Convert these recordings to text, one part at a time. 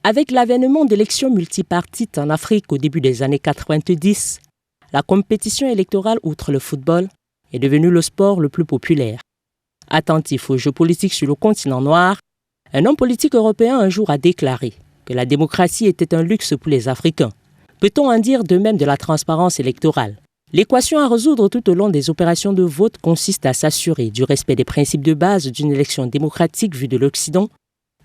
Avec l'avènement d'élections multipartites en Afrique au début des années 90, la compétition électorale outre le football est devenue le sport le plus populaire. Attentif aux jeux politiques sur le continent noir, un homme politique européen un jour a déclaré que la démocratie était un luxe pour les Africains. Peut-on en dire de même de la transparence électorale? L'équation à résoudre tout au long des opérations de vote consiste à s'assurer du respect des principes de base d'une élection démocratique vue de l'Occident,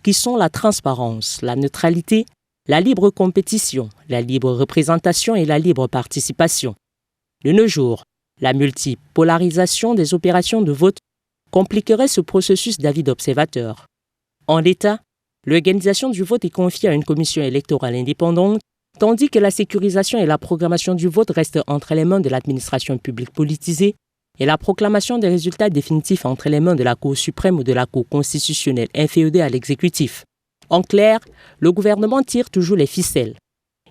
qui sont la transparence, la neutralité, la libre compétition, la libre représentation et la libre participation. De nos jours, la multipolarisation des opérations de vote compliquerait ce processus d'avis d'observateurs. En l'état, l'organisation du vote est confiée à une commission électorale indépendante, tandis que la sécurisation et la programmation du vote restent entre les mains de l'administration publique politisée et la proclamation des résultats définitifs entre les mains de la Cour suprême ou de la Cour constitutionnelle inféodée à l'exécutif. En clair, le gouvernement tire toujours les ficelles.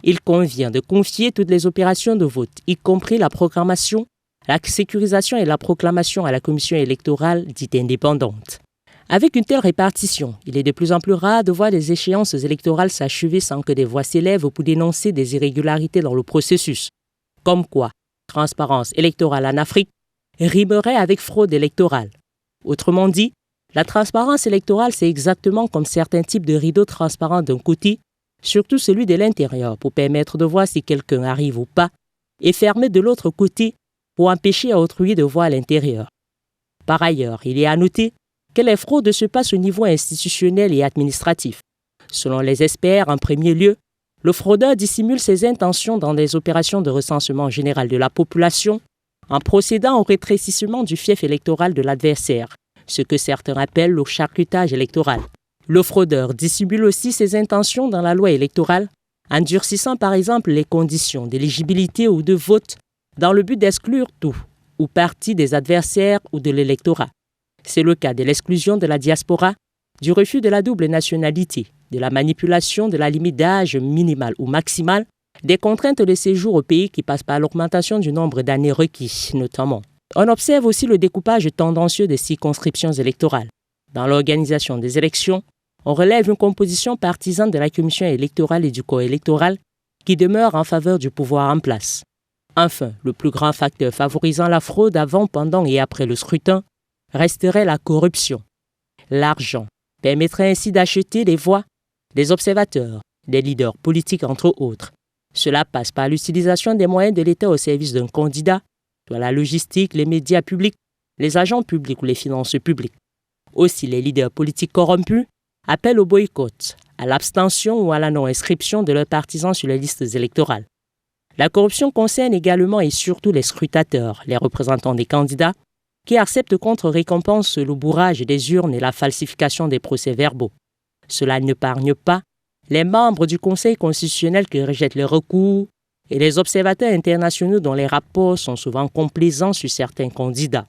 Il convient de confier toutes les opérations de vote, y compris la programmation, la sécurisation et la proclamation à la commission électorale dite indépendante. Avec une telle répartition, il est de plus en plus rare de voir des échéances électorales s'achever sans que des voix s'élèvent pour dénoncer des irrégularités dans le processus. Comme quoi, transparence électorale en Afrique rimerait avec fraude électorale. Autrement dit, la transparence électorale, c'est exactement comme certains types de rideaux transparents d'un côté, surtout celui de l'intérieur, pour permettre de voir si quelqu'un arrive ou pas, et fermé de l'autre côté pour empêcher à autrui de voir l'intérieur. Par ailleurs, il est à noter que les fraudes se passent au niveau institutionnel et administratif. Selon les experts, en premier lieu, le fraudeur dissimule ses intentions dans des opérations de recensement général de la population en procédant au rétrécissement du fief électoral de l'adversaire, ce que certains appellent le charcutage électoral. Le fraudeur dissimule aussi ses intentions dans la loi électorale, en durcissant par exemple les conditions d'éligibilité ou de vote dans le but d'exclure tout ou partie des adversaires ou de l'électorat. C'est le cas de l'exclusion de la diaspora, du refus de la double nationalité, de la manipulation de la limite d'âge minimale ou maximale, des contraintes de séjour au pays qui passent par l'augmentation du nombre d'années requis, notamment. On observe aussi le découpage tendancieux des circonscriptions électorales. Dans l'organisation des élections, on relève une composition partisane de la commission électorale et du corps électoral qui demeure en faveur du pouvoir en place. Enfin, le plus grand facteur favorisant la fraude avant, pendant et après le scrutin resterait la corruption. L'argent permettrait ainsi d'acheter des voix, des observateurs, des leaders politiques entre autres. Cela passe par l'utilisation des moyens de l'État au service d'un candidat, soit la logistique, les médias publics, les agents publics ou les finances publiques. Aussi, les leaders politiques corrompus appellent au boycott, à l'abstention ou à la non-inscription de leurs partisans sur les listes électorales. La corruption concerne également et surtout les scrutateurs, les représentants des candidats, qui acceptent contre récompense le bourrage des urnes et la falsification des procès-verbaux. Cela n'épargne pas les membres du Conseil constitutionnel qui rejettent les recours et les observateurs internationaux dont les rapports sont souvent complaisants sur certains candidats.